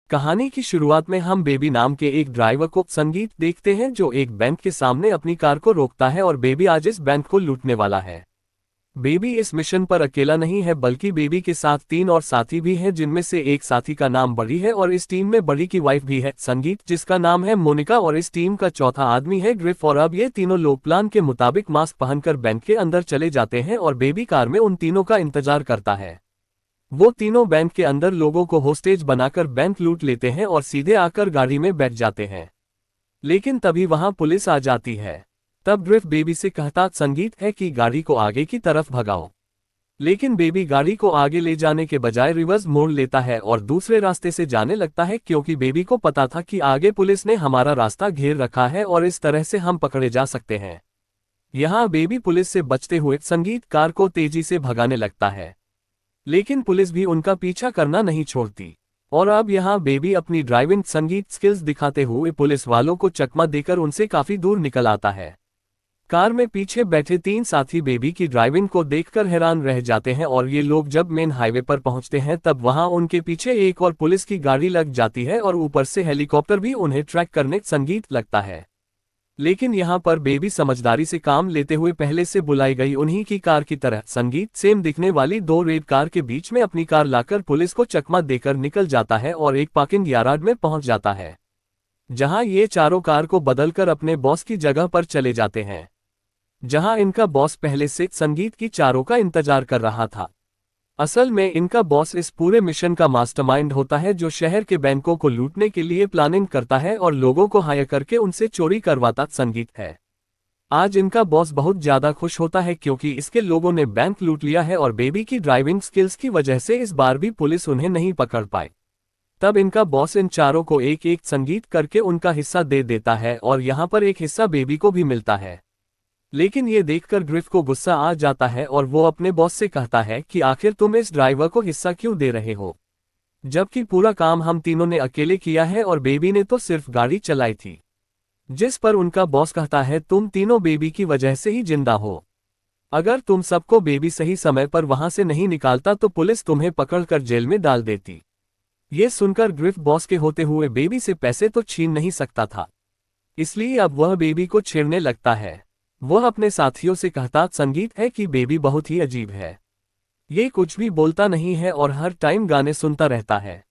कहानी की शुरुआत में हम बेबी नाम के एक ड्राइवर को संगीत देखते हैं जो एक बैंक के सामने अपनी कार को रोकता है और बेबी आज इस बैंक को लूटने वाला है। बेबी इस मिशन पर अकेला नहीं है बल्कि बेबी के साथ 3 और साथी भी हैं जिनमें से एक साथी का नाम बड़ी है और इस टीम में बड़ी की वाइफ भी है संगीत जिसका नाम है मोनिका और इस टीम का चौथा आदमी है ग्रिफ। और अब ये तीनों लोग प्लान के मुताबिक मास्क पहनकर बैंक के अंदर चले जाते हैं और बेबी कार में उन तीनों का इंतजार करता है। वो तीनों बैंक के अंदर लोगों को होस्टेज बनाकर बैंक लूट लेते हैं और सीधे आकर गाड़ी में बैठ जाते हैं। लेकिन तभी वहां पुलिस आ जाती है। तब ग्रिफ बेबी से कहता संगीत है कि गाड़ी को आगे की तरफ भगाओ, लेकिन बेबी गाड़ी को आगे ले जाने के बजाय रिवर्स मोड़ लेता है और दूसरे रास्ते से जाने लगता है क्योंकि बेबी को पता था कि आगे पुलिस ने हमारा रास्ता घेर रखा है और इस तरह से हम पकड़े जा सकते हैं। यहाँ बेबी पुलिस से बचते हुए संगीत कार को तेजी से भगाने लगता है, लेकिन पुलिस भी उनका पीछा करना नहीं छोड़ती। और अब यहाँ बेबी अपनी ड्राइविंग संगीत स्किल्स दिखाते हुए पुलिस वालों को चकमा देकर उनसे काफी दूर निकल आता है। कार में पीछे बैठे 3 साथी बेबी की ड्राइविंग को देखकर हैरान रह जाते हैं और ये लोग जब मेन हाईवे पर पहुंचते हैं तब वहां उनके पीछे एक और पुलिस की गाड़ी लग जाती है और ऊपर से हेलीकॉप्टर भी उन्हें ट्रैक करने संगीत लगता है। लेकिन यहाँ पर बेबी समझदारी से काम लेते हुए पहले से बुलाई गई उन्हीं की कार की तरह संगीत सेम दिखने वाली 2 रेड कार के बीच में अपनी कार लाकर पुलिस को चकमा देकर निकल जाता है और एक पार्किंग यार्ड में पहुंच जाता है, जहां ये चारों कार को बदलकर अपने बॉस की जगह पर चले जाते हैं, जहां इनका बॉस पहले से संगीत की चारों का इंतजार कर रहा था। असल में इनका बॉस इस पूरे मिशन का मास्टरमाइंड होता है जो शहर के बैंकों को लूटने के लिए प्लानिंग करता है और लोगों को हायर करके उनसे चोरी करवाता संगीत है। आज इनका बॉस बहुत ज्यादा खुश होता है क्योंकि इसके लोगों ने बैंक लूट लिया है और बेबी की ड्राइविंग स्किल्स की वजह से इस बार भी पुलिस उन्हें नहीं पकड़ पाई। तब इनका बॉस इन चारों को एक एक संगीत करके उनका हिस्सा दे देता है और यहाँ पर एक हिस्सा बेबी को भी मिलता है। लेकिन ये देखकर ग्रिफ को गुस्सा आ जाता है और वो अपने बॉस से कहता है कि आखिर तुम इस ड्राइवर को हिस्सा क्यों दे रहे हो, जबकि पूरा काम हम तीनों ने अकेले किया है और बेबी ने तो सिर्फ गाड़ी चलाई थी। जिस पर उनका बॉस कहता है तुम तीनों बेबी की वजह से ही जिंदा हो। अगर तुम सबको बेबी सही समय पर वहां से नहीं निकालता तो पुलिस तुम्हें पकड़कर जेल में डाल देती। ये सुनकर ग्रिफ बॉस के होते हुए बेबी से पैसे तो छीन नहीं सकता था, इसलिए अब वह बेबी को छेड़ने लगता है। वह अपने साथियों से कहता संगीत है कि बेबी बहुत ही अजीब है, ये कुछ भी बोलता नहीं है और हर टाइम गाने सुनता रहता है।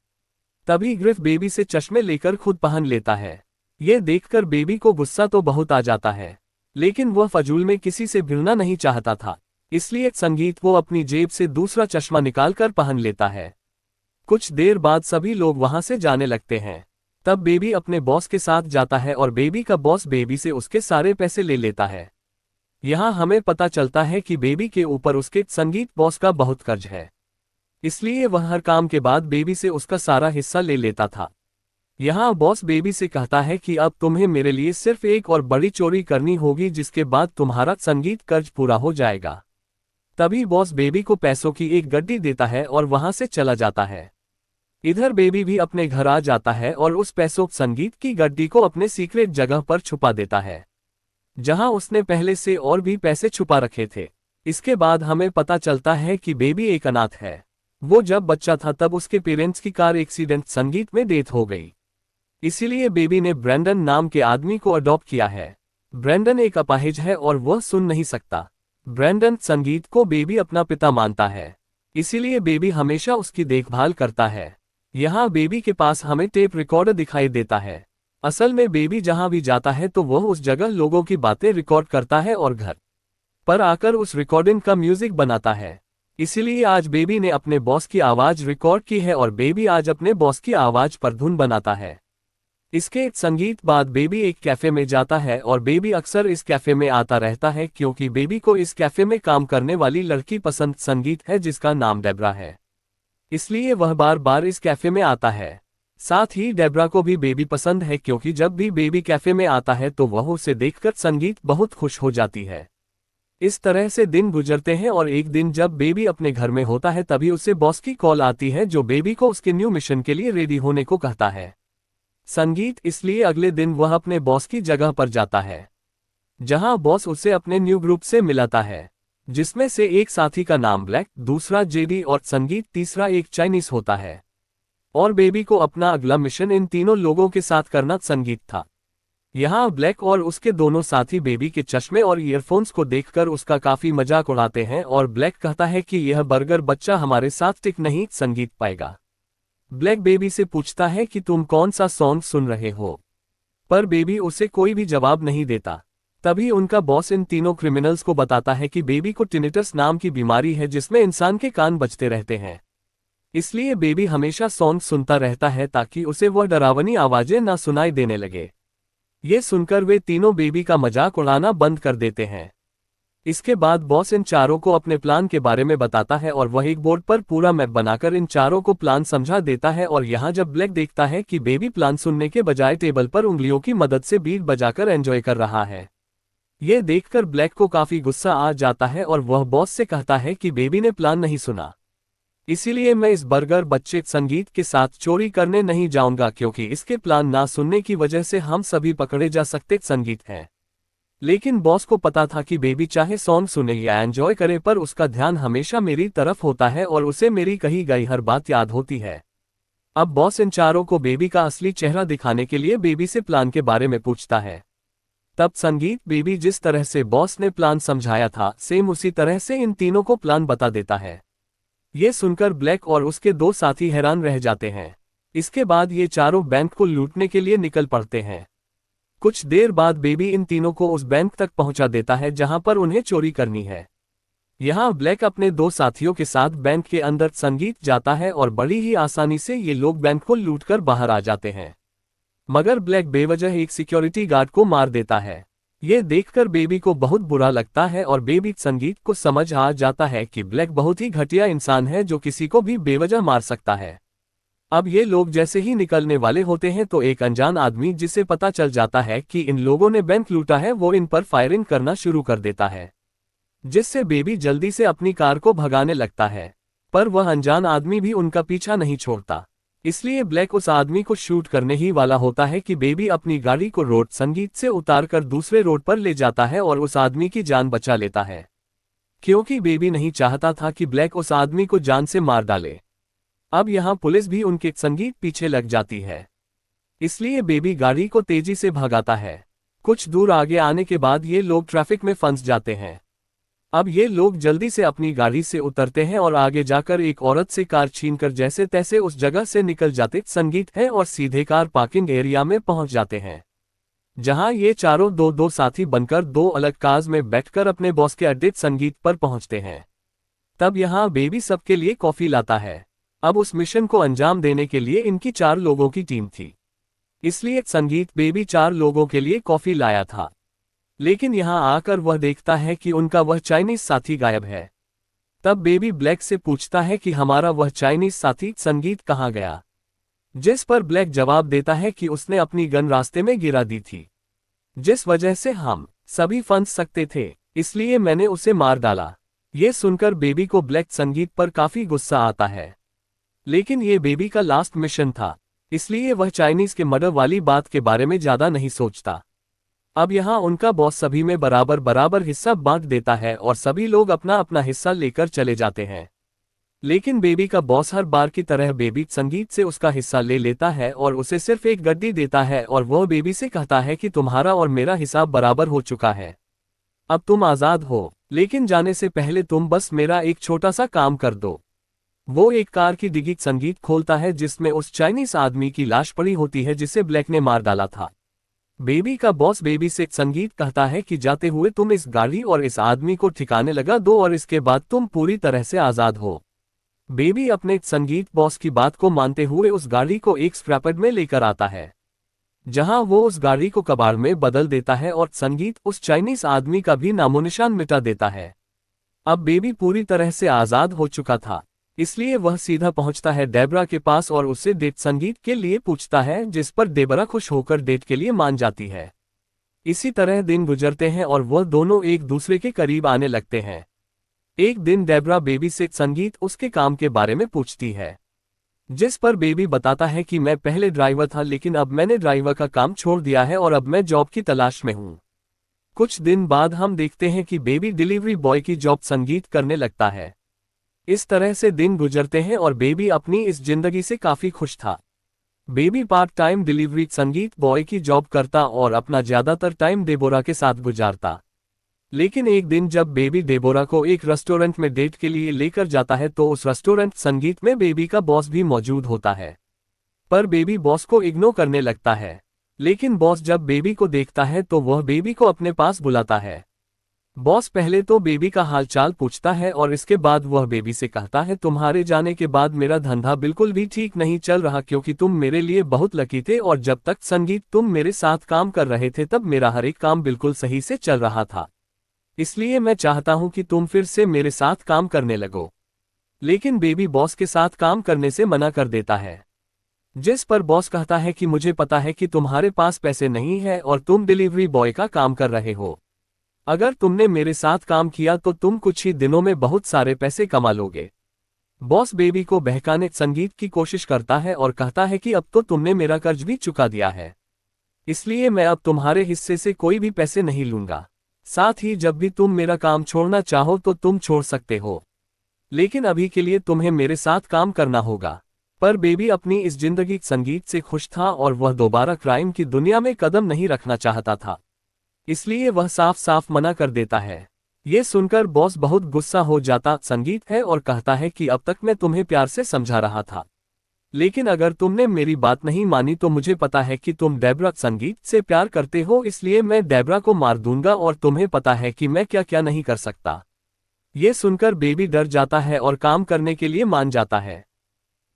तभी ग्रिफ बेबी से चश्मे लेकर खुद पहन लेता है। ये देखकर बेबी को गुस्सा तो बहुत आ जाता है, लेकिन वह फजूल में किसी से भिड़ना नहीं चाहता था, इसलिए संगीत वो अपनी जेब से दूसरा चश्मा निकालकर पहन लेता है। कुछ देर बाद सभी लोग वहां से जाने लगते हैं। तब बेबी अपने बॉस के साथ जाता है और बेबी का बॉस बेबी से उसके सारे पैसे ले लेता है। यहाँ हमें पता चलता है कि बेबी के ऊपर उसके संगीत बॉस का बहुत कर्ज है, इसलिए वह हर काम के बाद बेबी से उसका सारा हिस्सा ले लेता था। यहाँ बॉस बेबी से कहता है कि अब तुम्हें मेरे लिए सिर्फ एक और बड़ी चोरी करनी होगी जिसके बाद तुम्हारा संगीत कर्ज पूरा हो जाएगा। तभी बॉस बेबी को पैसों की एक गड्डी देता है और वहां से चला जाता है। इधर बेबी भी अपने घर आ जाता है और उस पैसों संगीत की गड्डी को अपने सीक्रेट जगह पर छुपा देता है, जहां उसने पहले से और भी पैसे छुपा रखे थे। इसके बाद हमें पता चलता है कि बेबी एक अनाथ है। वो जब बच्चा था तब उसके पेरेंट्स की कार एक्सीडेंट संगीत में डेथ हो गई, इसीलिए बेबी ने ब्रैंडन नाम के आदमी को अडॉप्ट किया है। ब्रैंडन एक अपाहिज है और वह सुन नहीं सकता। ब्रैंडन संगीत को बेबी अपना पिता मानता है, इसीलिए बेबी हमेशा उसकी देखभाल करता है। यहाँ बेबी के पास हमें टेप रिकॉर्डर दिखाई देता है। असल में बेबी जहां भी जाता है तो वह उस जगह लोगों की बातें रिकॉर्ड करता है और घर पर आकर उस रिकॉर्डिंग का म्यूजिक बनाता है। इसीलिए आज बेबी ने अपने बॉस की आवाज रिकॉर्ड की है और बेबी आज अपने बॉस की आवाज पर धुन बनाता है। इसके संगीत बाद बेबी एक कैफे में जाता है और बेबी अक्सर इस कैफे में आता रहता है क्योंकि बेबी को इस कैफे में काम करने वाली लड़की पसंद संगीत है जिसका नाम डेब्रा है, इसलिए वह बार बार इस कैफे में आता है। साथ ही डेब्रा को भी बेबी पसंद है क्योंकि जब भी बेबी कैफे में आता है तो वह उसे देखकर संगीत बहुत खुश हो जाती है। इस तरह से दिन गुजरते हैं और एक दिन जब बेबी अपने घर में होता है तभी उसे बॉस की कॉल आती है जो बेबी को उसके न्यू मिशन के लिए रेडी होने को कहता है संगीत। इसलिए अगले दिन वह अपने बॉस की जगह पर जाता है, जहां बॉस उसे अपने न्यू ग्रुप से मिलाता है, जिसमें से एक साथी का नाम ब्लैक, दूसरा जेडी और संगीत तीसरा एक चाइनीज होता है। और बेबी को अपना अगला मिशन इन तीनों लोगों के साथ करना संगीत था। यहाँ ब्लैक और उसके दोनों साथी बेबी के चश्मे और ईयरफोन्स को देखकर उसका काफी मजाक उड़ाते हैं और ब्लैक कहता है कि यह बर्गर बच्चा हमारे साथ टिक नहीं संगीत पाएगा। ब्लैक बेबी से पूछता है कि तुम कौन सा सॉन्ग सुन रहे हो, पर बेबी उसे कोई भी जवाब नहीं देता। तभी उनका बॉस इन तीनों क्रिमिनल्स को बताता है कि बेबी को टिनिटस नाम की बीमारी है जिसमें इंसान के कान बजते रहते हैं, इसलिए बेबी हमेशा सॉन्ग सुनता रहता है ताकि उसे वह डरावनी आवाजें ना सुनाई देने लगे। ये सुनकर वे तीनों बेबी का मजाक उड़ाना बंद कर देते हैं। इसके बाद बॉस इन चारों को अपने प्लान के बारे में बताता है और वह एक बोर्ड पर पूरा मैप बनाकर इन चारों को प्लान समझा देता है। और यहाँ जब ब्लैक देखता है कि बेबी प्लान सुनने के बजाय टेबल पर उंगलियों की मदद से बीट बजाकर एंजॉय कर रहा है, ये देखकर ब्लैक को काफी गुस्सा आ जाता है और वह बॉस से कहता है कि बेबी ने प्लान नहीं सुना, इसीलिए मैं इस बर्गर बच्चे संगीत के साथ चोरी करने नहीं जाऊंगा क्योंकि इसके प्लान ना सुनने की वजह से हम सभी पकड़े जा सकते संगीत हैं। लेकिन बॉस को पता था कि बेबी चाहे सॉन्ग सुने या एंजॉय करे पर उसका ध्यान हमेशा मेरी तरफ होता है और उसे मेरी कही गई हर बात याद होती है। अब बॉस इन चारों को बेबी का असली चेहरा दिखाने के लिए बेबी से प्लान के बारे में पूछता है। तब संगीत बेबी जिस तरह से बॉस ने प्लान समझाया था सेम उसी तरह से इन तीनों को प्लान बता देता है। ये सुनकर ब्लैक और उसके दो साथी हैरान रह जाते हैं। इसके बाद ये चारों बैंक को लूटने के लिए निकल पड़ते हैं। कुछ देर बाद बेबी इन तीनों को उस बैंक तक पहुंचा देता है जहां पर उन्हें चोरी करनी है। यहां ब्लैक अपने दो साथियों के साथ बैंक के अंदर संगीत जाता है और बड़ी ही आसानी से ये लोग बैंक को लूटकर बाहर आ जाते हैं। मगर ब्लैक बेवजह एक सिक्योरिटी गार्ड को मार देता है। ये देखकर बेबी को बहुत बुरा लगता है और बेबी संगीत को समझ आ जाता है कि ब्लैक बहुत ही घटिया इंसान है जो किसी को भी बेवजह मार सकता है। अब ये लोग जैसे ही निकलने वाले होते हैं तो एक अनजान आदमी जिसे पता चल जाता है कि इन लोगों ने बैंक लूटा है वो इन पर फायरिंग करना शुरू कर देता है, जिससे बेबी जल्दी से अपनी कार को भगाने लगता है। पर वह अनजान आदमी भी उनका पीछा नहीं छोड़ता, इसलिए ब्लैक उस आदमी को शूट करने ही वाला होता है कि बेबी अपनी गाड़ी को रोड संगीत से उतारकर दूसरे रोड पर ले जाता है और उस आदमी की जान बचा लेता है, क्योंकि बेबी नहीं चाहता था कि ब्लैक उस आदमी को जान से मार डाले। अब यहाँ पुलिस भी उनके संगीत पीछे लग जाती है, इसलिए बेबी गाड़ी को तेजी से भगाता है। कुछ दूर आगे आने के बाद ये लोग ट्रैफिक में फंस जाते हैं। अब ये लोग जल्दी से अपनी गाड़ी से उतरते हैं और आगे जाकर एक औरत से कार छीनकर जैसे तैसे उस जगह से निकल जाते संगीत है और सीधे कार पार्किंग एरिया में पहुंच जाते हैं, जहां ये चारों दो दो साथी बनकर दो अलग कार्स में बैठकर अपने बॉस के अड्डे संगीत पर पहुंचते हैं। तब यहाँ बेबी सबके लिए कॉफी लाता है। अब उस मिशन को अंजाम देने के लिए इनकी 4 लोगों की टीम थी, इसलिए संगीत बेबी 4 लोगों के लिए कॉफी लाया था। लेकिन यहाँ आकर वह देखता है कि उनका वह चाइनीज साथी गायब है। तब बेबी ब्लैक से पूछता है कि हमारा वह चाइनीज साथी संगीत कहाँ गया, जिस पर ब्लैक जवाब देता है कि उसने अपनी गन रास्ते में गिरा दी थी, जिस वजह से हम सभी फंस सकते थे, इसलिए मैंने उसे मार डाला। ये सुनकर बेबी को ब्लैक संगीत पर काफी गुस्सा आता है, लेकिन ये बेबी का लास्ट मिशन था, इसलिए वह चाइनीज के मर्डर वाली बात के बारे में ज्यादा नहीं सोचता। अब यहाँ उनका बॉस सभी में बराबर बराबर हिस्सा बांट देता है और सभी लोग अपना अपना हिस्सा लेकर चले जाते हैं। लेकिन बेबी का बॉस हर बार की तरह बेबी संगीत से उसका हिस्सा ले लेता है और उसे सिर्फ एक गड्डी देता है और वह बेबी से कहता है कि तुम्हारा और मेरा हिसाब बराबर हो चुका है, अब तुम आजाद हो, लेकिन जाने से पहले तुम बस मेरा एक छोटा सा काम कर दो। वो एक कार की डिग्गी संगीत खोलता है जिसमें उस चाइनीज आदमी की लाश पड़ी होती है जिसे ब्लैक ने मार डाला था। बेबी का बॉस बेबी से संगीत कहता है कि जाते हुए तुम इस गाड़ी और इस आदमी को ठिकाने लगा दो और इसके बाद तुम पूरी तरह से आजाद हो। बेबी अपने संगीत बॉस की बात को मानते हुए उस गाड़ी को एक स्क्रैपयार्ड में लेकर आता है, जहां वो उस गाड़ी को कबाड़ में बदल देता है और संगीत उस चाइनीज आदमी का भी नामोनिशान मिटा देता है। अब बेबी पूरी तरह से आजाद हो चुका था, इसलिए वह सीधा पहुंचता है डेबरा के पास और उससे डेट संगीत के लिए पूछता है, जिस पर डेबरा खुश होकर डेट के लिए मान जाती है। इसी तरह दिन गुजरते हैं और वह दोनों एक दूसरे के करीब आने लगते हैं। एक दिन डेबरा बेबी से संगीत उसके काम के बारे में पूछती है, जिस पर बेबी बताता है कि मैं पहले ड्राइवर था लेकिन अब मैंने ड्राइवर का काम छोड़ दिया है और अब मैं जॉब की तलाश में हूँ। कुछ दिन बाद हम देखते हैं कि बेबी डिलीवरी बॉय की जॉब संगीत करने लगता है। इस तरह से दिन गुजरते हैं और बेबी अपनी इस जिंदगी से काफी खुश था। बेबी पार्ट टाइम डिलीवरी संगीत बॉय की जॉब करता और अपना ज्यादातर टाइम डेबोरा के साथ गुजारता। लेकिन एक दिन जब बेबी डेबोरा को एक रेस्टोरेंट में डेट के लिए लेकर जाता है तो उस रेस्टोरेंट संगीत में बेबी का बॉस भी मौजूद होता है। पर बेबी बॉस को इग्नोर करने लगता है। लेकिन बॉस जब बेबी को देखता है तो वह बेबी को अपने पास बुलाता है। बॉस पहले तो बेबी का हालचाल पूछता है और इसके बाद वह बेबी से कहता है, तुम्हारे जाने के बाद मेरा धंधा बिल्कुल भी ठीक नहीं चल रहा क्योंकि तुम मेरे लिए बहुत लकी थे और जब तक संगीत तुम मेरे साथ काम कर रहे थे तब मेरा हर एक काम बिल्कुल सही से चल रहा था। इसलिए मैं चाहता हूं कि तुम फिर से मेरे साथ काम करने लगो। लेकिन बेबी बॉस के साथ काम करने से मना कर देता है। जिस पर बॉस कहता है कि मुझे पता है कि तुम्हारे पास पैसे नहीं है और तुम डिलीवरी बॉय का काम कर रहे हो। अगर तुमने मेरे साथ काम किया तो तुम कुछ ही दिनों में बहुत सारे पैसे कमा लोगे। बॉस बेबी को बहकाने संगीत की कोशिश करता है और कहता है कि अब तो तुमने मेरा कर्ज भी चुका दिया है, इसलिए मैं अब तुम्हारे हिस्से से कोई भी पैसे नहीं लूंगा। साथ ही जब भी तुम मेरा काम छोड़ना चाहो तो तुम छोड़ सकते हो, लेकिन अभी के लिए तुम्हें मेरे साथ काम करना होगा। पर बेबी अपनी इस जिंदगी संगीत से खुश था और वह दोबारा क्राइम की दुनिया में कदम नहीं रखना चाहता था, इसलिए वह साफ साफ मना कर देता है। ये सुनकर बॉस बहुत गुस्सा हो जाता संगीत है और कहता है कि अब तक मैं तुम्हें प्यार से समझा रहा था, लेकिन अगर तुमने मेरी बात नहीं मानी तो मुझे पता है कि तुम डेब्रा संगीत से प्यार करते हो, इसलिए मैं डेब्रा को मार दूंगा और तुम्हें पता है कि मैं क्या क्या नहीं कर सकता। ये सुनकर बेबी डर जाता है और काम करने के लिए मान जाता है।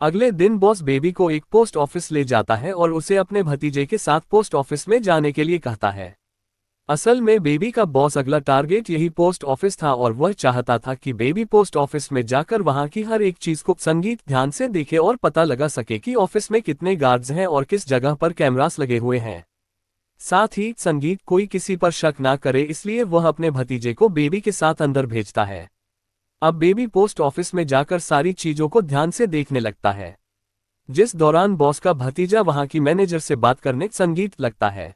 अगले दिन बॉस बेबी को एक पोस्ट ऑफिस ले जाता है और उसे अपने भतीजे के साथ पोस्ट ऑफिस में जाने के लिए कहता है। असल में बेबी का बॉस अगला टारगेट यही पोस्ट ऑफिस था और वह चाहता था कि बेबी पोस्ट ऑफिस में जाकर वहां की हर एक चीज को संगीत ध्यान से देखे और पता लगा सके कि ऑफिस में कितने गार्ड्स हैं और किस जगह पर कैमरास लगे हुए हैं। साथ ही संगीत कोई किसी पर शक ना करे, इसलिए वह अपने भतीजे को बेबी के साथ अंदर भेजता है। अब बेबी पोस्ट ऑफिस में जाकर सारी चीजों को ध्यान से देखने लगता है। जिस दौरान बॉस का भतीजा वहां की मैनेजर से बात करने संगीत लगता है।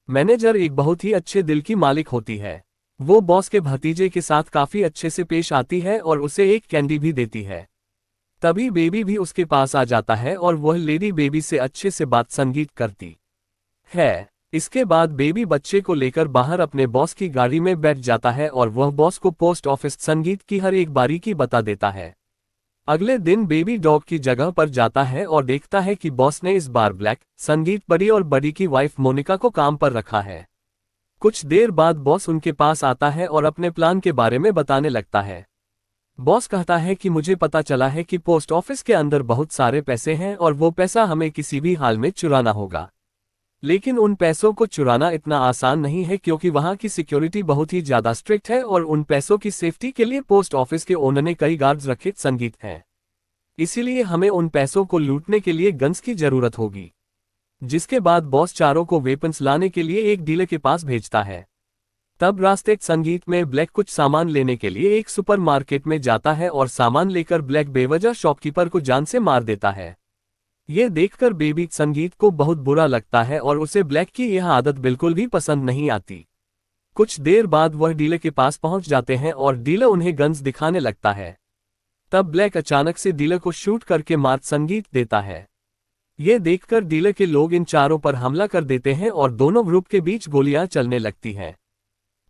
मैनेजर एक बहुत ही अच्छे दिल की मालिक होती है। वो बॉस के भतीजे के साथ काफी अच्छे से पेश आती है और उसे एक कैंडी भी देती है। तभी बेबी भी उसके पास आ जाता है और वह लेडी बेबी से अच्छे से बात संगीत करती है। इसके बाद बेबी बच्चे को लेकर बाहर अपने बॉस की गाड़ी में बैठ जाता है और वह बॉस को पोस्ट ऑफिस संगीत की हर एक बारीकी बता देता है। अगले दिन बेबी डॉग की जगह पर जाता है और देखता है कि बॉस ने इस बार ब्लैक, संगीत बड़ी और बड़ी की वाइफ मोनिका को काम पर रखा है। कुछ देर बाद बॉस उनके पास आता है और अपने प्लान के बारे में बताने लगता है। बॉस कहता है कि मुझे पता चला है कि पोस्ट ऑफिस के अंदर बहुत सारे पैसे हैं और वो पैसा हमें किसी भी हाल में चुराना होगा। लेकिन उन पैसों को चुराना इतना आसान नहीं है क्योंकि वहां की सिक्योरिटी बहुत ही ज्यादा स्ट्रिक्ट है और उन पैसों की सेफ्टी के लिए पोस्ट ऑफिस के ओनर ने कई गार्ड्स रखे संगीत हैं। इसीलिए हमें उन पैसों को लूटने के लिए गन्स की जरूरत होगी। जिसके बाद बॉस चारों को वेपन्स लाने के लिए एक डीलर के पास भेजता है। तब रास्ते संगीत में ब्लैक कुछ सामान लेने के लिए एक सुपरमार्केट में जाता है और सामान लेकर ब्लैक बेवजह शॉपकीपर को जान से मार देता है। ये देखकर बेबी संगीत को बहुत बुरा लगता है और उसे ब्लैक की यह आदत बिल्कुल भी पसंद नहीं आती। कुछ देर बाद वह डीलर के पास पहुंच जाते हैं और डीलर उन्हें गन्स दिखाने लगता है। तब ब्लैक अचानक से डीलर को शूट करके मार संगीत देता है। ये देखकर डीलर के लोग इन चारों पर हमला कर देते हैं और दोनों ग्रुप के बीच गोलियां चलने लगती हैं।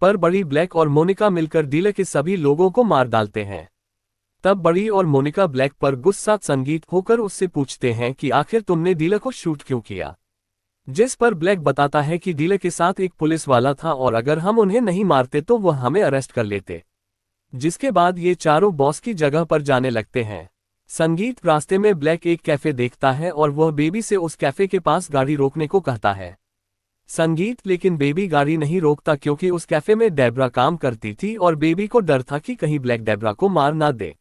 पर बड़ी, ब्लैक और मोनिका मिलकर डीलर के सभी लोगों को मार डालते हैं। तब बड़ी और मोनिका ब्लैक पर गुस्सा संगीत होकर उससे पूछते हैं कि आखिर तुमने डीलर को शूट क्यों किया। जिस पर ब्लैक बताता है कि डीलर के साथ एक पुलिस वाला था और अगर हम उन्हें नहीं मारते तो वह हमें अरेस्ट कर लेते। जिसके बाद ये चारों बॉस की जगह पर जाने लगते हैं। संगीत रास्ते में ब्लैक एक कैफे देखता है और वह बेबी से उस कैफे के पास गाड़ी रोकने को कहता है। संगीत लेकिन बेबी गाड़ी नहीं रोकता क्योंकि उस कैफे में डेब्रा काम करती थी और बेबी को डर था कि कहीं ब्लैक डेब्रा को मार ना दे।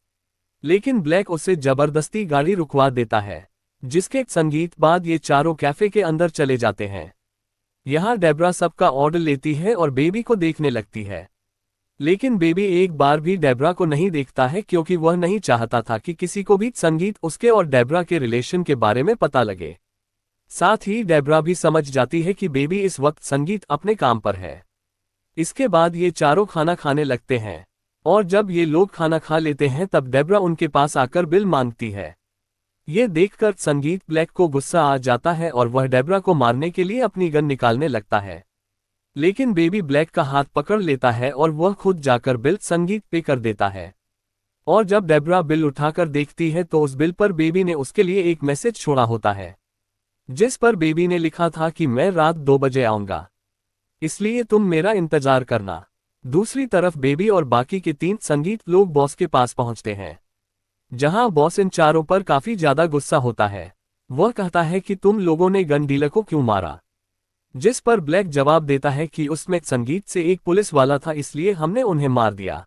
लेकिन ब्लैक उसे जबरदस्ती गाड़ी रुकवा देता है। जिसके संगीत बाद ये चारों कैफे के अंदर चले जाते हैं। यहाँ डेब्रा सबका ऑर्डर लेती है और बेबी को देखने लगती है। लेकिन बेबी एक बार भी डेब्रा को नहीं देखता है क्योंकि वह नहीं चाहता था कि किसी को भी संगीत उसके और डेब्रा के रिलेशन के बारे में पता लगे। साथ ही डेब्रा भी समझ जाती है कि बेबी इस वक्त संगीत अपने काम पर है। इसके बाद ये चारों खाना खाने लगते हैं। और जब ये लोग खाना खा लेते हैं तब डेब्रा उनके पास आकर बिल मांगती है। ये देखकर संगीत ब्लैक को गुस्सा आ जाता है और वह डेब्रा को मारने के लिए अपनी गन निकालने लगता है। लेकिन बेबी ब्लैक का हाथ पकड़ लेता है और वह खुद जाकर बिल संगीत पे कर देता है। और जब डेब्रा बिल उठाकर देखती है तो उस बिल पर बेबी ने उसके लिए एक मैसेज छोड़ा होता है, जिस पर बेबी ने लिखा था कि मैं रात 2 बजे आऊंगा, इसलिए तुम मेरा इंतजार करना। दूसरी तरफ बेबी और बाकी के 3 संगीत लोग बॉस के पास पहुंचते हैं, जहां बॉस इन चारों पर काफी ज्यादा गुस्सा होता है। वह कहता है कि तुम लोगों ने गन डीलर को क्यों मारा, जिस पर ब्लैक जवाब देता है कि उसमें संगीत से एक पुलिस वाला था, इसलिए हमने उन्हें मार दिया।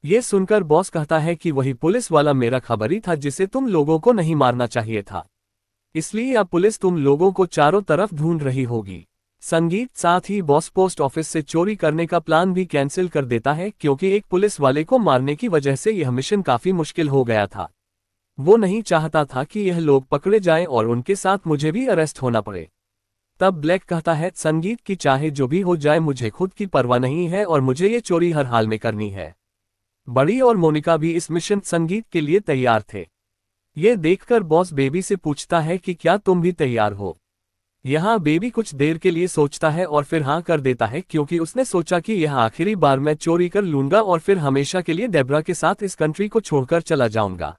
ये सुनकर बॉस कहता है कि वही पुलिस वाला मेरा खबरी था जिसे तुम लोगों को नहीं मारना चाहिए था, इसलिए अब पुलिस तुम लोगों को चारों तरफ ढूंढ रही होगी। संगीत साथ ही बॉस पोस्ट ऑफिस से चोरी करने का प्लान भी कैंसिल कर देता है, क्योंकि एक पुलिस वाले को मारने की वजह से यह मिशन काफी मुश्किल हो गया था। वो नहीं चाहता था कि यह लोग पकड़े जाएं और उनके साथ मुझे भी अरेस्ट होना पड़े। तब ब्लैक कहता है संगीत की चाहे जो भी हो जाए मुझे खुद की परवाह नहीं है और मुझे ये चोरी हर हाल में करनी है। बड़ी और मोनिका भी इस मिशन संगीत के लिए तैयार थे। ये देखकर बॉस बेबी से पूछता है कि क्या तुम भी तैयार हो। यहाँ बेबी कुछ देर के लिए सोचता है और फिर हाँ कर देता है, क्योंकि उसने सोचा कि यह आखिरी बार मैं चोरी कर लूंगा और फिर हमेशा के लिए डेब्रा के साथ इस कंट्री को छोड़कर चला जाऊंगा।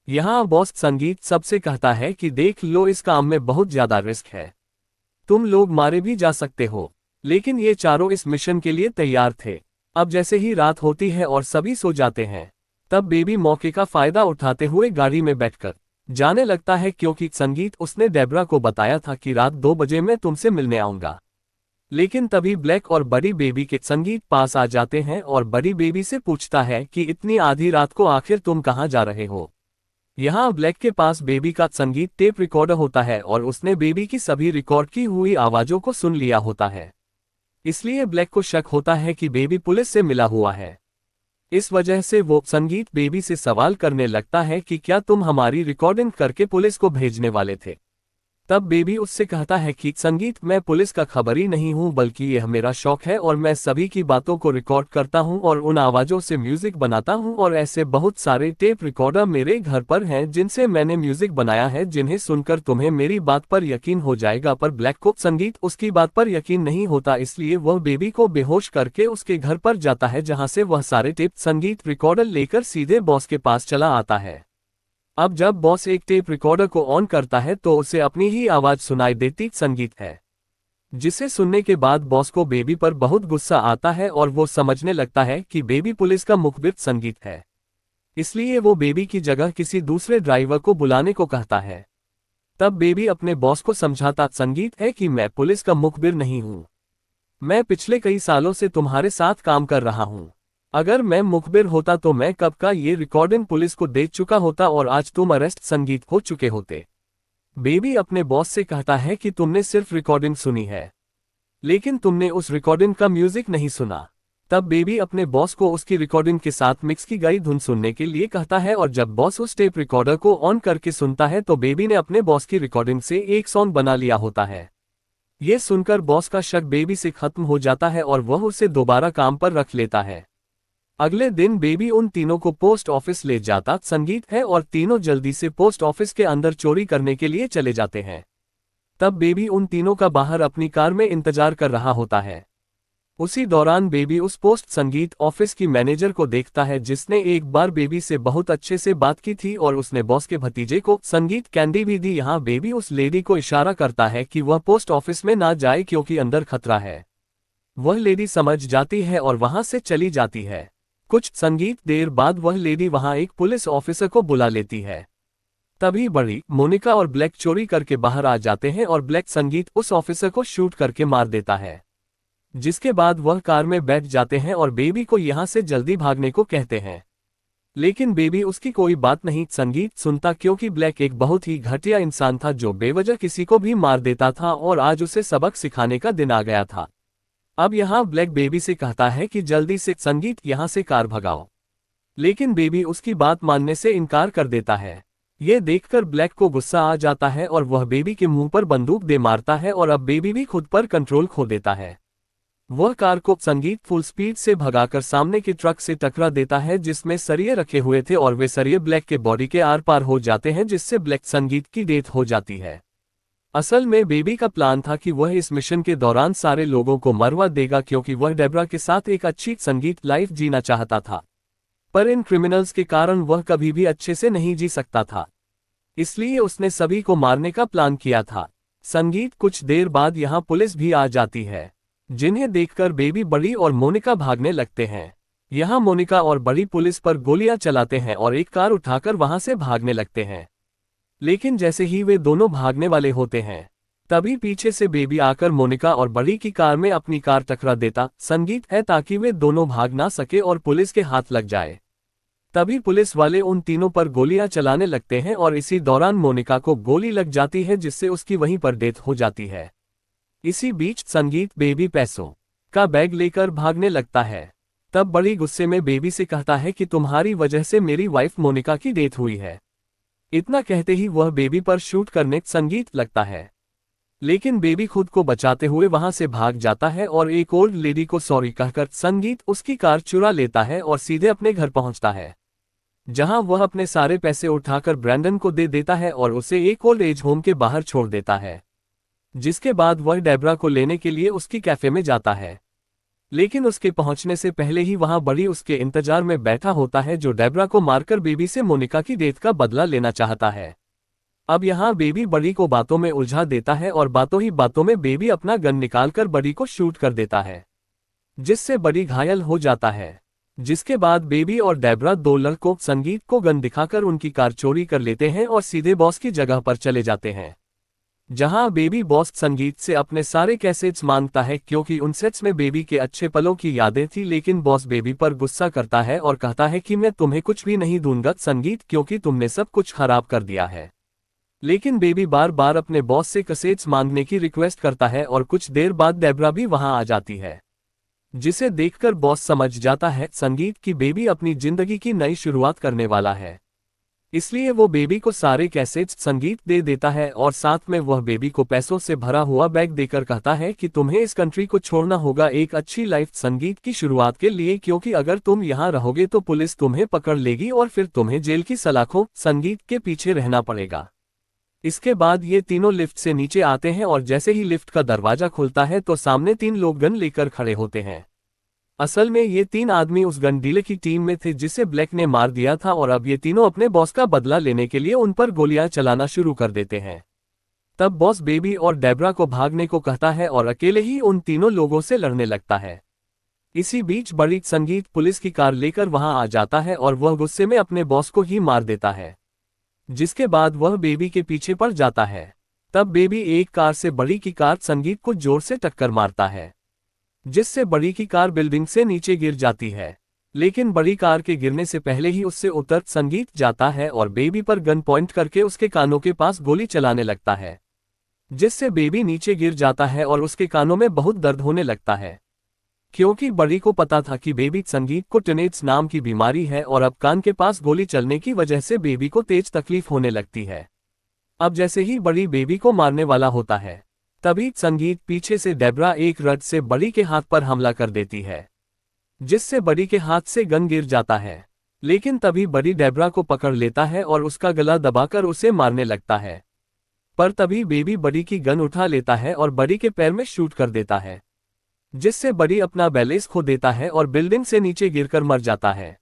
यहाँ बॉस संगीत सबसे कहता है कि देख लो, इस काम में बहुत ज्यादा रिस्क है, तुम लोग मारे भी जा सकते हो। लेकिन ये चारों इस मिशन के लिए तैयार थे। अब जैसे ही रात होती है और सभी सो जाते हैं, तब बेबी मौके का फायदा उठाते हुए गाड़ी में बैठकर जाने लगता है, क्योंकि संगीत उसने डेब्रा को बताया था कि रात 2 बजे मैं तुमसे मिलने आऊंगा। लेकिन तभी ब्लैक और बड़ी बेबी के संगीत पास आ जाते हैं और बड़ी बेबी से पूछता है कि इतनी आधी रात को आखिर तुम कहाँ जा रहे हो। यहाँ ब्लैक के पास बेबी का संगीत टेप रिकॉर्डर होता है और उसने बेबी की सभी रिकॉर्ड की हुई आवाजों को सुन लिया होता है, इसलिए ब्लैक को शक होता है कि बेबी पुलिस से मिला हुआ है। इस वजह से वो संगीत बेबी से सवाल करने लगता है कि क्या तुम हमारी रिकॉर्डिंग करके पुलिस को भेजने वाले थे। तब बेबी उससे कहता है कि संगीत, मैं पुलिस का खबरी नहीं हूं, बल्कि यह मेरा शौक है और मैं सभी की बातों को रिकॉर्ड करता हूं और उन आवाजों से म्यूजिक बनाता हूं, और ऐसे बहुत सारे टेप रिकॉर्डर मेरे घर पर हैं जिनसे मैंने म्यूजिक बनाया है, जिन्हें सुनकर तुम्हें मेरी बात पर यकीन हो जाएगा। पर ब्लैक को संगीत उसकी बात पर यकीन नहीं होता, इसलिए वह बेबी को बेहोश करके उसके घर पर जाता है, जहां से वह सारे टेप संगीत रिकॉर्डर लेकर सीधे बॉस के पास चला आता है। अब जब बॉस एक टेप रिकॉर्डर को ऑन करता है तो उसे अपनी ही आवाज सुनाई देती संगीत है, जिसे सुनने के बाद बॉस को बेबी पर बहुत गुस्सा आता है और वो समझने लगता है कि बेबी पुलिस का मुखबिर संगीत है, इसलिए वो बेबी की जगह किसी दूसरे ड्राइवर को बुलाने को कहता है। तब बेबी अपने बॉस को समझाता संगीत है कि मैं पुलिस का मुखबिर नहीं हूं, मैं पिछले कई सालों से तुम्हारे साथ काम कर रहा हूं। अगर मैं मुखबिर होता तो मैं कब का ये रिकॉर्डिंग पुलिस को दे चुका होता और आज तुम अरेस्ट संगीत हो चुके होते। बेबी अपने बॉस से कहता है कि तुमने सिर्फ रिकॉर्डिंग सुनी है, लेकिन तुमने उस रिकॉर्डिंग का म्यूजिक नहीं सुना। तब बेबी अपने बॉस को उसकी रिकॉर्डिंग के साथ मिक्स की गई धुन सुनने के लिए कहता है, और जब बॉस उस टेप रिकॉर्डर को ऑन करके सुनता है तो बेबी ने अपने बॉस की रिकॉर्डिंग से एक सॉन्ग बना लिया होता है। ये सुनकर बॉस का शक बेबी से खत्म हो जाता है और वह उसे दोबारा काम पर रख लेता है। अगले दिन बेबी उन तीनों को पोस्ट ऑफिस ले जाता संगीत है और तीनों जल्दी से पोस्ट ऑफिस के अंदर चोरी करने के लिए चले जाते हैं। तब बेबी उन तीनों का बाहर अपनी कार में इंतजार कर रहा होता है। उसी दौरान बेबी उस पोस्ट संगीत ऑफिस की मैनेजर को देखता है, जिसने एक बार बेबी से बहुत अच्छे से बात की थी और उसने बॉस के भतीजे को संगीत कैंडी भी दी। यहाँ बेबी उस लेडी को इशारा करता है कि वह पोस्ट ऑफिस में ना जाए क्योंकि अंदर खतरा है। वह लेडी समझ जाती है और वहां से चली जाती है। कुछ संगीत देर बाद वह लेडी वहां एक पुलिस ऑफिसर को बुला लेती है। तभी बड़ी मोनिका और ब्लैक चोरी करके बाहर आ जाते हैं और ब्लैक संगीत उस ऑफिसर को शूट करके मार देता है, जिसके बाद वह कार में बैठ जाते हैं और बेबी को यहां से जल्दी भागने को कहते हैं। लेकिन बेबी उसकी कोई बात नहीं संगीत सुनता, क्योंकि ब्लैक एक बहुत ही घटिया इंसान था जो बेवजह किसी को भी मार देता था और आज उसे सबक सिखाने का दिन आ गया था। अब यहाँ ब्लैक बेबी से कहता है कि जल्दी से संगीत यहाँ से कार भगाओ, लेकिन बेबी उसकी बात मानने से इनकार कर देता है। ये देखकर ब्लैक को गुस्सा आ जाता है और वह बेबी के मुंह पर बंदूक दे मारता है और अब बेबी भी खुद पर कंट्रोल खो देता है। वह कार को संगीत फुल स्पीड से भगाकर सामने के ट्रक से टकरा देता है जिसमें सरिये रखे हुए थे और वे सरिये ब्लैक के बॉडी के आर पार हो जाते हैं जिससे ब्लैक संगीत की डेथ हो जाती है। असल में बेबी का प्लान था कि वह इस मिशन के दौरान सारे लोगों को मरवा देगा क्योंकि वह डेब्रा के साथ एक अच्छी संगीत लाइफ जीना चाहता था, पर इन क्रिमिनल्स के कारण वह कभी भी अच्छे से नहीं जी सकता था, इसलिए उसने सभी को मारने का प्लान किया था। संगीत कुछ देर बाद यहाँ पुलिस भी आ जाती है, जिन्हें देखकर बेबी बड़ी और मोनिका भागने लगते हैं। यहाँ मोनिका और बड़ी पुलिस पर गोलियां चलाते हैं और एक कार उठाकर वहां से भागने लगते हैं। लेकिन जैसे ही वे दोनों भागने वाले होते हैं, तभी पीछे से बेबी आकर मोनिका और बड़ी की कार में अपनी कार टकरा देता संगीत है ताकि वे दोनों भाग ना सके और पुलिस के हाथ लग जाए। तभी पुलिस वाले उन तीनों पर गोलियां चलाने लगते हैं और इसी दौरान मोनिका को गोली लग जाती है जिससे उसकी वहीं पर डेथ हो जाती है। इसी बीच संगीत बेबी पैसों का बैग लेकर भागने लगता है। तब बड़ी गुस्से में बेबी से कहता है कि तुम्हारी वजह से मेरी वाइफ मोनिका की डेथ हुई है। इतना कहते ही वह बेबी पर शूट करने संगीत लगता है, लेकिन बेबी खुद को बचाते हुए वहां से भाग जाता है और एक ओल्ड लेडी को सॉरी कहकर संगीत उसकी कार चुरा लेता है और सीधे अपने घर पहुंचता है, जहां वह अपने सारे पैसे उठाकर ब्रैंडन को दे देता है और उसे एक ओल्ड एज होम के बाहर छोड़ देता है। जिसके बाद वह डेब्रा को लेने के लिए उसकी कैफे में जाता है, लेकिन उसके पहुंचने से पहले ही वहां बड़ी उसके इंतजार में बैठा होता है जो डेब्रा को मारकर बेबी से मोनिका की डेथ का बदला लेना चाहता है। अब यहाँ बेबी बड़ी को बातों में उलझा देता है और बातों ही बातों में बेबी अपना गन निकालकर बड़ी को शूट कर देता है, जिससे बड़ी घायल हो जाता है। जिसके बाद बेबी और डेब्रा दो लड़कों संगीत को गन दिखाकर उनकी कार चोरी कर लेते हैं और सीधे बॉस की जगह पर चले जाते हैं, जहां बेबी बॉस संगीत से अपने सारे कैसेट्स मांगता है क्योंकि उन सेट्स में बेबी के अच्छे पलों की यादें थी। लेकिन बॉस बेबी पर गुस्सा करता है और कहता है कि मैं तुम्हें कुछ भी नहीं दूंगा संगीत क्योंकि तुमने सब कुछ खराब कर दिया है। लेकिन बेबी बार बार अपने बॉस से कैसेट्स मांगने की रिक्वेस्ट करता है और कुछ देर बाद डेब्रा भी वहां आ जाती है, जिसे देखकर बॉस समझ जाता है संगीत की बेबी अपनी जिंदगी की नई शुरुआत करने वाला है। इसलिए वो बेबी को सारे कैसेट्स संगीत दे देता है और साथ में वह बेबी को पैसों से भरा हुआ बैग देकर कहता है कि तुम्हें इस कंट्री को छोड़ना होगा एक अच्छी लाइफ संगीत की शुरुआत के लिए, क्योंकि अगर तुम यहाँ रहोगे तो पुलिस तुम्हें पकड़ लेगी और फिर तुम्हें जेल की सलाखों संगीत के पीछे रहना पड़ेगा। इसके बाद ये तीनों लिफ्ट से नीचे आते हैं और जैसे ही लिफ्ट का दरवाजा खुलता है तो सामने तीन लोग गन लेकर खड़े होते हैं। असल में ये तीन आदमी उस गन डीलर की टीम में थे जिसे ब्लैक ने मार दिया था और अब ये तीनों अपने बॉस का बदला लेने के लिए उन पर गोलियां चलाना शुरू कर देते हैं। तब बॉस बेबी और डेब्रा को भागने को कहता है और अकेले ही उन तीनों लोगों से लड़ने लगता है। इसी बीच बड़ी संगीत पुलिस की कार लेकर वहां आ जाता है और वह गुस्से में अपने बॉस को ही मार देता है, जिसके बाद वह बेबी के पीछे पड़ जाता है। तब बेबी एक कार से बड़ी की कार संगीत को जोर से टक्कर मारता है, जिससे बड़ी की कार बिल्डिंग से नीचे गिर जाती है। लेकिन बड़ी कार के गिरने से पहले ही उससे उतर संगीत जाता है और बेबी पर गन पॉइंट करके उसके कानों के पास गोली चलाने लगता है, जिससे बेबी नीचे गिर जाता है और उसके कानों में बहुत दर्द होने लगता है, क्योंकि बड़ी को पता था कि बेबी संगीत को टिनेट्स नाम की बीमारी है और अब कान के पास गोली चलने की वजह से बेबी को तेज तकलीफ होने लगती है। अब जैसे ही बड़ी बेबी को मारने वाला होता है, तभी संगीत पीछे से डेब्रा एक रड से बड़ी के हाथ पर हमला कर देती है, जिससे बड़ी के हाथ से गन गिर जाता है। लेकिन तभी बड़ी डेब्रा को पकड़ लेता है और उसका गला दबाकर उसे मारने लगता है, पर तभी बेबी बड़ी की गन उठा लेता है और बड़ी के पैर में शूट कर देता है, जिससे बड़ी अपना बैलेंस खो देता है और बिल्डिंग से नीचे गिरकर मर जाता है।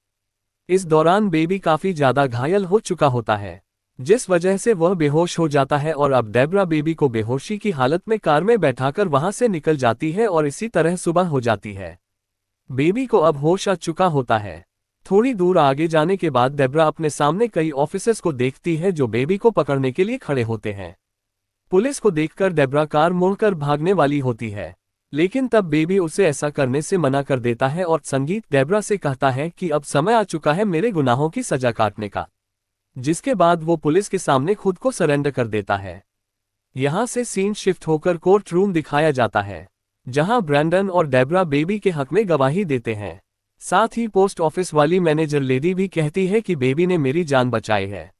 इस दौरान बेबी काफी ज्यादा घायल हो चुका होता है, जिस वजह से वह बेहोश हो जाता है और अब डेब्रा बेबी को बेहोशी की हालत में कार में बैठाकर वहां से निकल जाती है और इसी तरह सुबह हो जाती है। बेबी को अब होश आ चुका होता है। थोड़ी दूर आगे जाने के बाद डेब्रा अपने सामने कई ऑफिसर्स को देखती है जो बेबी को पकड़ने के लिए खड़े होते हैं। पुलिस को देखकर डेब्रा कार मोड़कर भागने वाली होती है, लेकिन तब बेबी उसे ऐसा करने से मना कर देता है और संगीत डेब्रा से कहता है कि अब समय आ चुका है मेरे गुनाहों की सजा काटने का, जिसके बाद वो पुलिस के सामने खुद को सरेंडर कर देता है। यहां से सीन शिफ्ट होकर कोर्ट रूम दिखाया जाता है, जहां ब्रैंडन और डेब्रा बेबी के हक में गवाही देते हैं। साथ ही पोस्ट ऑफिस वाली मैनेजर लेडी भी कहती है कि बेबी ने मेरी जान बचाई है।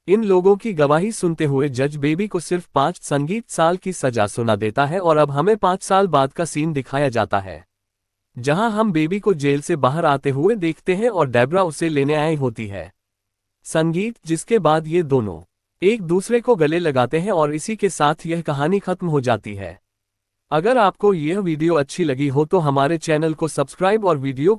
इन लोगों की गवाही सुनते हुए जज बेबी को सिर्फ 5 संगीत साल की सजा सुना देता है और अब हमें 5 साल बाद का सीन दिखाया जाता है, जहां हम बेबी को जेल से बाहर आते हुए देखते हैं और डेब्रा उसे लेने आई होती है। संगीत, जिसके बाद ये दोनों एक दूसरे को गले लगाते हैं और इसी के साथ यह कहानी खत्म हो जाती है। अगर आपको यह वीडियो अच्छी लगी हो तो हमारे चैनल को सब्सक्राइब और वीडियो